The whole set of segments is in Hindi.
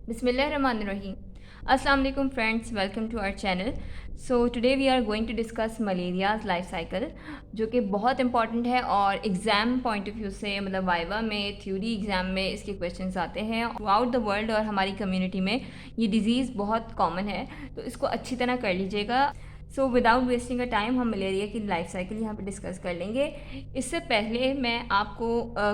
Bismillahirrahmanirrahim. Assalamu alaikum friends, welcome to our channel. So today we are going to discuss malaria's life cycle, जो कि बहुत इंपॉर्टेंट है और एग्ज़ाम पॉइंट ऑफ व्यू से मतलब वाइवा में, थ्योरी एग्ज़ाम में इसके क्वेश्चंस आते हैं थ्रू आउट द वर्ल्ड और हमारी कम्युनिटी में ये डिज़ीज़ बहुत कॉमन है, तो इसको अच्छी तरह कर लीजिएगा। So without wasting a time हम मलेरिया की लाइफ साइकिल यहाँ पे डिस्कस कर लेंगे। इससे पहले मैं आपको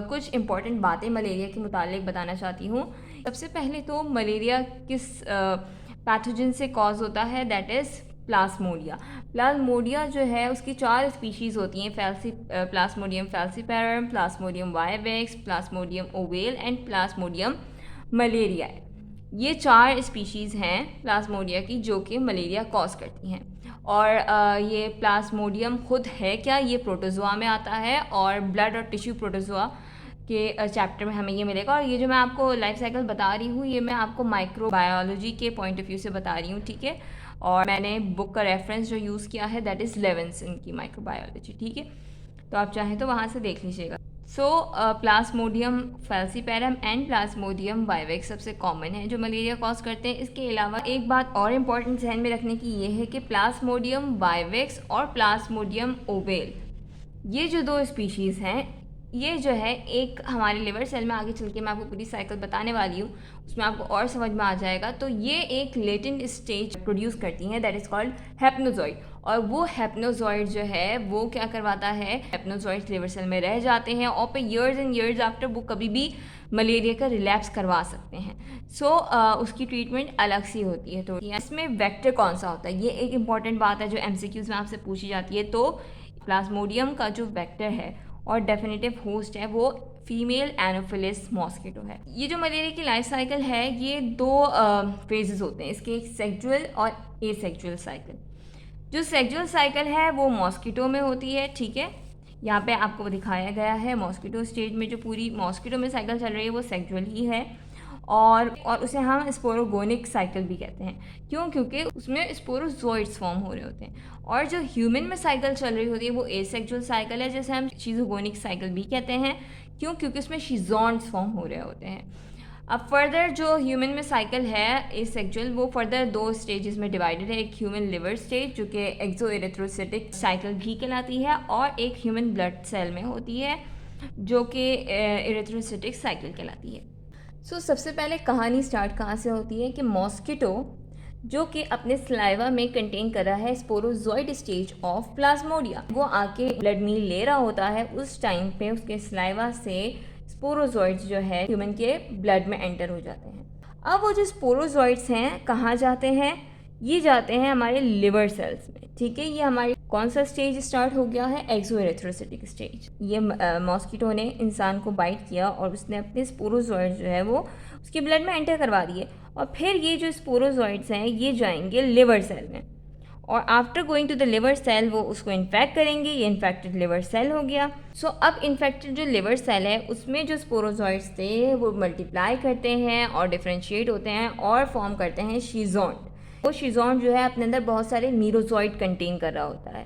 कुछ इंपॉर्टेंट बातें मलेरिया के मुतालिक बताना चाहती हूँ। सबसे पहले तो मलेरिया किस पैथोजन से कॉज होता है, दैट इज़ प्लाज्मोडिया। प्लाज्मोडिया जो है उसकी 4 स्पीशीज़ होती हैं, Plasmodium falciparum, Plasmodium vivax, Plasmodium oval and Plasmodium malaria. ये 4 स्पीशीज़ हैं प्लाज्मोडिया की जो कि मलेरिया कॉज करती हैं। और ये प्लाज्मोडियम खुद है क्या, ये प्रोटोजोआ में आता है और ब्लड और टिश्यू प्रोटोजोआ के चैप्टर में हमें ये मिलेगा। और ये जो मैं आपको लाइफ साइकिल बता रही हूँ ये मैं आपको माइक्रोबायोलॉजी के पॉइंट ऑफ व्यू से बता रही हूँ, ठीक है। और मैंने बुक का रेफरेंस जो यूज़ किया है दैट इज़ लेविंसन की माइक्रोबायोलॉजी, ठीक है। तो आप चाहें तो वहाँ से देख लीजिएगा। So plasmodium falciparum and plasmodium vivax सबसे कॉमन है जो मलेरिया कॉज करते हैं। इसके अलावा एक बात और इम्पॉर्टेंट ध्यान में रखने की ये है कि प्लाज्मोडियम वाइवेक्स और प्लाज्मोडियम ओवेल ये जो 2 स्पीशीज़ हैं ये जो है एक हमारे लिवर सेल में, आगे चल के मैं आपको पूरी साइकिल बताने वाली हूँ उसमें आपको और समझ में आ जाएगा। तो ये एक लेटेंट स्टेज प्रोड्यूस करती हैं दैट इज़ कॉल्ड हैप्नोजॉइड। और वो हैप्नोजॉइड जो है वो क्या करवाता है, हैप्नोजॉइड्स लिवर सेल में रह जाते हैं और पे ईयर्स एंड ईयर्स आफ्टर वो कभी भी मलेरिया का रिलैप्स करवा सकते हैं। सो उसकी ट्रीटमेंट अलग सी होती है। तो इसमें वेक्टर कौन सा होता है, ये एक इंपॉर्टेंट बात है जो MCQs में आपसे पूछी जाती है। तो प्लाज्मोडियम का जो वेक्टर है और डेफिनेटिव होस्ट है वो फीमेल एनोफिलिस मॉस्किटो है। ये जो मलेरिया की लाइफ साइकिल है ये 2 फेजेस होते हैं इसके, एक सेक्सुअल और एसेक्सुअल साइकिल। जो सेक्सुअल साइकिल है वो मॉस्किटो में होती है, ठीक है। यहाँ पे आपको दिखाया गया है मॉस्किटो स्टेज में जो पूरी मॉस्किटो में साइकिल चल रही है वो सेक्सुअल ही है। और उसे हम स्पोरोगोनिक साइकिल भी कहते हैं। क्यों? क्योंकि उसमें स्पोरोजोइड्स फॉर्म हो रहे होते हैं। और जो ह्यूमन में साइकिल चल रही होती है वो एसेक्सुअल साइकिल है, जैसे हम शीज़ोगोनिक साइकिल भी कहते हैं। क्यों? क्योंकि उसमें शीज़ोन्स फॉर्म हो रहे होते हैं। अब फर्दर जो ह्यूमन में साइकिल है एसेक्सुअल वो फर्दर 2 स्टेजेस में डिवाइडेड है। एक ह्यूमन लिवर स्टेज जो कि एक्सोएरिथ्रोसिटिक साइकिल भी कहलाती है और एक ह्यूमन ब्लड सेल में होती है जो कि एरिथ्रोसिटिक साइकिल कहलाती है। सो सबसे पहले कहानी स्टार्ट कहाँ से होती है कि मॉस्किटो जो कि अपने सलाइवा में कंटेन कर रहा है स्पोरोजोइड स्टेज ऑफ प्लाज्मोडिया, वो आके ब्लड मील ले रहा होता है। उस टाइम पे उसके सलाइवा से स्पोरोजोइड्स जो है ह्यूमन के ब्लड में एंटर हो जाते हैं। अब वो जो स्पोरोजोइड्स हैं कहाँ जाते हैं, ये जाते हैं हमारे लिवर सेल्स में, ठीक है। ये हमारी कौन सा स्टेज स्टार्ट हो गया है, एक्सोएरिथ्रोसिटिक स्टेज। ये मॉस्किटो ने इंसान को बाइट किया और उसने अपने स्पोरोजोइड्स जो है वो उसके ब्लड में एंटर करवा दिए। और फिर ये जो स्पोरोजोइड्स हैं ये जाएंगे लिवर सेल में और after going to the liver cell वो उसको इन्फेक्ट करेंगे। ये इन्फेक्टेड लिवर सेल हो गया। सो अब इन्फेक्टेड जो लिवर सेल है उसमें जो स्पोरोजोइड्स थे वो मल्टीप्लाई करते हैं और डिफ्रेंशिएट होते हैं और फॉर्म करते हैं शीज़ोन। वो शीज़ोन जो है अपने अंदर बहुत सारे मीरोजॉइड कंटेन कर रहा होता है।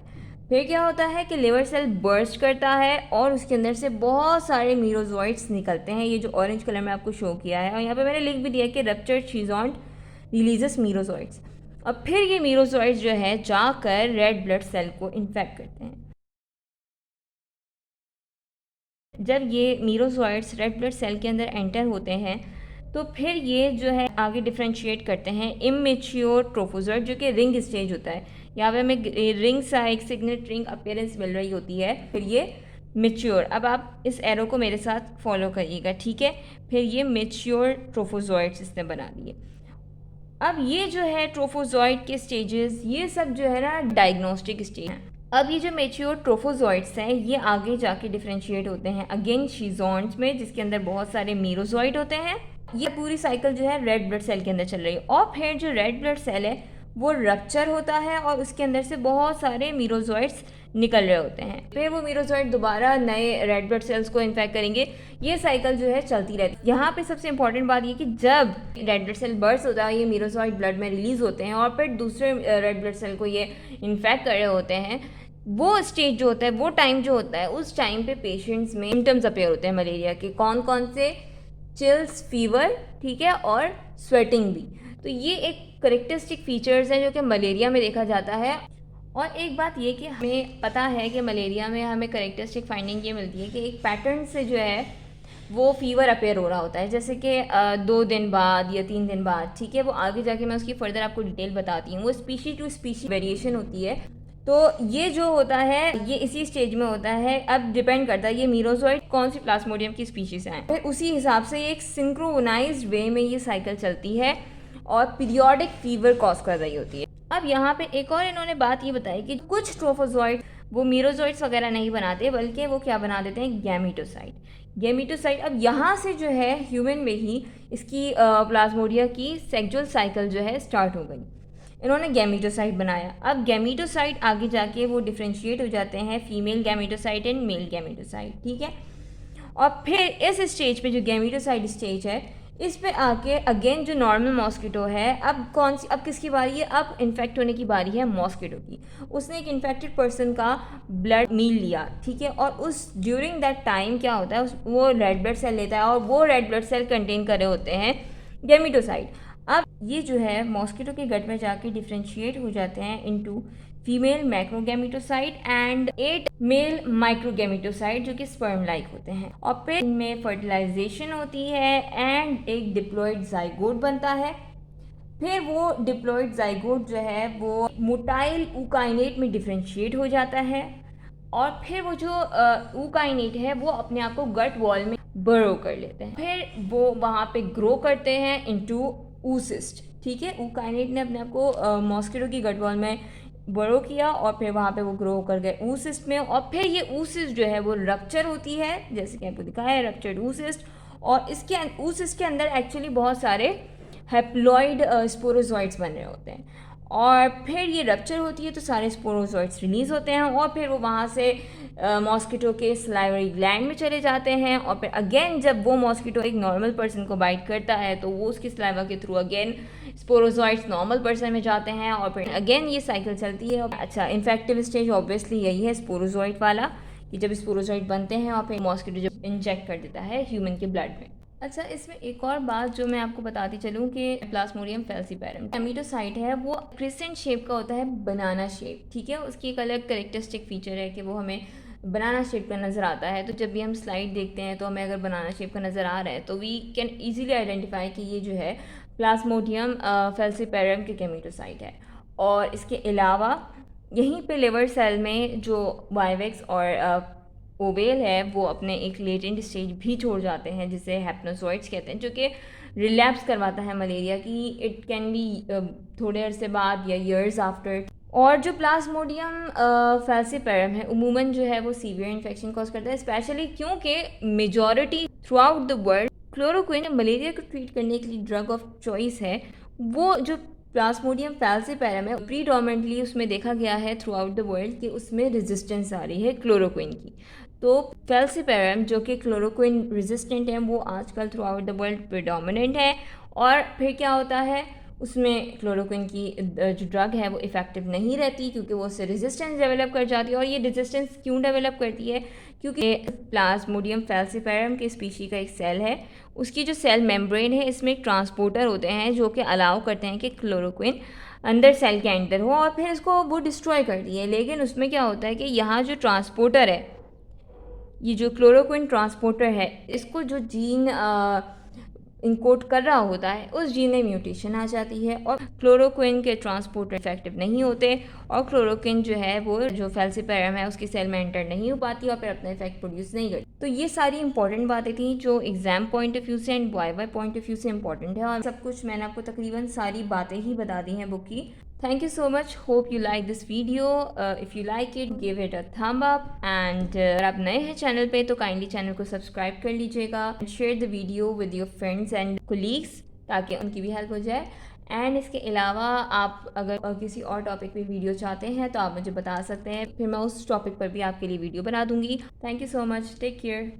फिर क्या होता है कि लिवर सेल बर्स्ट करता है और उसके अंदर से बहुत सारे मीरोजॉइड्स निकलते हैं। ये जो ऑरेंज कलर में आपको शो किया है और यहाँ पे मैंने लिख भी दिया कि रप्चर्ड शीज़ोन रिलीजेस मीरोजॉइड्स। और फिर ये मीरोजॉइड्स जो है जाकर रेड ब्लड सेल को इन्फेक्ट करते हैं। जब ये मीरोजॉइड्स रेड ब्लड सेल के अंदर एंटर होते हैं तो फिर ये जो है आगे डिफ्रेंशिएट करते हैं इमेच्योर ट्रोफोजोइड जो कि रिंग स्टेज होता है। यहाँ पे हमें रिंग सा एक सिग्नेट रिंग अपीयरेंस मिल रही होती है। फिर ये मेच्योर, अब आप इस एरो को मेरे साथ फॉलो करिएगा, ठीक है। फिर ये मेच्योर ट्रोफोजोइड्स इसने बना दिए। अब ये जो है ट्रोफोजोइड के स्टेजेस ये सब जो है ना डायग्नोस्टिक स्टेज हैं। अब ये जो मेच्योर ट्रोफोजोइड्स हैं ये आगे जाके डिफ्रेंशिएट होते हैं अगेन शीज़ोन्स में जिसके अंदर बहुत सारे मीरोजॉइड होते हैं। ये पूरी साइकिल जो है रेड ब्लड सेल के अंदर चल रही है और फिर जो रेड ब्लड सेल है वो रप्चर होता है और उसके अंदर से बहुत सारे मीरोजॉइड्स निकल रहे होते हैं। फिर वो मीरोजॉइड दोबारा नए रेड ब्लड सेल्स को इन्फेक्ट करेंगे। ये साइकिल जो है चलती रहती है। यहाँ पे सबसे इंपॉर्टेंट बात ये कि जब रेड ब्लड सेल बर्स्ट होता है ये मीरोजॉइड ब्लड में रिलीज होते हैं और फिर दूसरे रेड ब्लड सेल को ये इन्फेक्ट कर रहे होते हैं। वो स्टेज जो होता है वो टाइम जो होता है उस टाइम पे पेशेंट्स में सिम्टम्स अपेयर होते हैं मलेरिया के। कौन कौन से? चिल्स, फीवर, ठीक है, और स्वेटिंग भी। तो ये एक करेक्टरिस्टिक फीचर्स हैं जो कि मलेरिया में देखा जाता है। और एक बात ये कि हमें पता है कि मलेरिया में हमें करेक्टरिस्टिक फाइंडिंग ये मिलती है कि एक पैटर्न से जो है वो फीवर अपेयर हो रहा होता है, जैसे कि 2 दिन बाद या 3 दिन बाद, ठीक है। वो आगे जाके मैं उसकी फर्दर आपको डिटेल बताती हूँ। वो स्पीशी टू स्पीशी वेरिएशन होती है। तो ये जो होता है ये इसी स्टेज में होता है। अब डिपेंड करता है ये मीरोजोइड कौन सी प्लाज्मोडियम की स्पीशीज हैं, फिर उसी हिसाब से ये एक सिंक्रोनाइज्ड वे में ये साइकिल चलती है और पीरियोडिक फीवर कॉज कर रही होती है। अब यहाँ पे एक और इन्होंने बात ये बताई कि कुछ ट्रोफोजोइड वो मीरोजोइड्स वगैरह नहीं बनाते, बल्कि वो क्या बना देते हैं, गैमीटोसाइट। गैमीटोसाइट अब यहाँ से जो है ह्यूमन में ही इसकी प्लाज्मोडिया की सेक्सुअल साइकिल जो है स्टार्ट हो गई। इन्होंने गैमीटोसाइट बनाया। अब गैमीटोसाइट आगे जाके वो डिफ्रेंशिएट हो जाते हैं फीमेल गैमीटोसाइट एंड मेल गैमीटोसाइट, ठीक है। और फिर इस स्टेज पे जो गैमीटोसाइट स्टेज है, इस पे आके अगेन जो नॉर्मल मॉस्किटो है, अब किसकी बारी है, अब इन्फेक्ट होने की बारी है मॉस्किटो की। उसने एक इन्फेक्टेड पर्सन का ब्लड मील लिया, ठीक है, और उस ड्यूरिंग दैट टाइम क्या होता है, वो रेड ब्लड सेल लेता है और वो रेड ब्लड सेल कंटेन कर रहे होते हैं गैमीटोसाइट। अब ये जो है मॉस्किटो के गट में जाके डिफ्रेंशिएट हो जाते हैं इनटू फीमेल मैक्रोगैमीटोसाइट एंड 8 मेल माइक्रोगैमीटोसाइट जो कि स्पर्म लाइक होते हैं। और फिर इनमें फर्टिलाइजेशन होती है एंड एक डिप्लॉइड जाइगोट बनता है। फिर वो डिप्लॉइड जाइगोट जो है वो मोटाइल ऊकाइनेट में डिफ्रेंशिएट हो जाता है और फिर वो जो ऊकाइनेट है वो अपने आप को गट वॉल में बरो कर लेते हैं। फिर वो वहाँ पे ग्रो करते हैं इनटू ऊसिस्ट, ठीक है। ऊकाइनेट ने अपने आप को मॉस्किटो की गट वॉल में बरो किया और फिर वहाँ पे वो ग्रो कर गए ऊसिस्ट में। और फिर ये ऊसिस्ट जो है वो रप्चर होती है, जैसे कि आपको दिखाया है रप्चर्ड ऊसिस्ट। और इसके ऊसिस्ट के अंदर एक्चुअली बहुत सारे हैप्लॉइड स्पोरोजॉइड्स बन रहे होते हैं। और फिर ये रप्चर होती है तो सारे स्पोरोजॉइड्स रिलीज़ होते हैं और फिर वो वहाँ से मॉस्किटो के सलाइवरी ग्लैंड में चले जाते हैं। और फिर अगेन जब वो मॉस्किटो एक नॉर्मल पर्सन को बाइट करता है तो वो उसकी सलाइवा के through again sporozoites normal person में जाते हैं और फिर अगेन ये साइकिल चलती है। अच्छा, इन्फेक्टिव स्टेज ऑब्वियसली यही है स्पोरोजॉइड वाला, कि जब स्पोरोजॉइड बनते हैं और फिर मॉस्किटो जब इंजेक्ट कर देता है ह्यूमन के ब्लड में। अच्छा, इसमें एक और बात जो मैं आपको बताती चलूँ कि प्लाज्मोडियम फैल्सीपैरम गैमीटोसाइट है वो क्रिसेंट शेप का होता है, बनाना शेप, ठीक है। उसकी एक अलग करेक्टरिस्टिक फीचर है कि वो हमें बनाना शेप का नज़र आता है। तो जब भी हम स्लाइड देखते हैं तो हमें अगर बनाना शेप का नज़र आ रहा है तो वी कैन ईजिली आइडेंटिफाई कि ये जो है प्लाज्मोडियम फैल्सीपैरम के गैमीटोसाइट है। और इसके अलावा यहीं पे लिवर सेल में जो वाइवेक्स और ओवेल है वो अपने एक लेटेंट स्टेज भी छोड़ जाते हैं जिसे हैप्नोजॉइड्स कहते हैं, जो कि रिलैप्स करवाता है मलेरिया की। इट कैन बी थोड़े अरसे बाद या ईयर्स आफ्टर। और जो प्लाज्मोडियम फैल्सीपैरम है उमूमन जो है वो सीवियर इन्फेक्शन कॉज करता है, स्पेशली क्योंकि majority through out the world chloroquine malaria को ट्रीट करने के लिए ड्रग ऑफ चॉइस है। वो जो प्लाज्मोडियम फैल्सीपैरम है प्रीडोमिनेंटली उसमें देखा गया है थ्रू आउट द वर्ल्ड कि उसमें रेजिस्टेंस आ रही है क्लोरोक्विन की। तो फैल्सीपैरम जो कि क्लोरोक्विन रेजिस्टेंट है वो आजकल through out the world predominant है। और फिर क्या होता है, उसमें क्लोरोक्विन की जो ड्रग है वो इफ़ेक्टिव नहीं रहती क्योंकि वो उससे रेजिस्टेंस डेवलप कर जाती है। और ये रेजिस्टेंस क्यों डेवलप करती है, क्योंकि प्लाज्मोडियम फैल्सीपैरम के स्पीशी का एक सेल है, उसकी जो सेल मेम्ब्रेन है इसमें एक ट्रांसपोर्टर होते हैं जो कि अलाउ करते हैं कि क्लोरोक्विन अंदर सेल के अंदर हो और फिर इसको वो डिस्ट्रॉय करती है। लेकिन उसमें क्या होता है कि यहाँ जो ट्रांसपोर्टर है, ये जो क्लोरोक्विन ट्रांसपोर्टर है, इसको जो जीन इनकोड कर रहा होता है उस जीन में म्यूटेशन आ जाती है और क्लोरोक्विन के ट्रांसपोर्टर इफेक्टिव नहीं होते और क्लोरोक्विन जो है वो जो फैल्सीपैरम है उसकी सेल में एंटर नहीं हो पाती और फिर अपना इफेक्ट प्रोड्यूस नहीं करती। तो ये सारी इंपॉर्टेंट बातें थी जो एग्जाम पॉइंट ऑफ व्यू से and Y point of view से इंपॉर्टेंट है और सब कुछ मैंने आपको तकरीबन सारी बातें ही बता दी हैं बुक की। Thank you so much. Hope you like this video. If you like it, give it a thumb up. And अगर आप नए हैं चैनल पे तो काइंडली चैनल को सब्सक्राइब कर लीजिएगा and share the video with your friends and colleagues ताकि उनकी भी हेल्प हो जाए। एंड इसके अलावा आप अगर किसी और टॉपिक पे वीडियो चाहते हैं तो आप मुझे बता सकते हैं, फिर मैं उस टॉपिक पर भी आपके लिए वीडियो बना दूंगी। Thank you so much. Take care.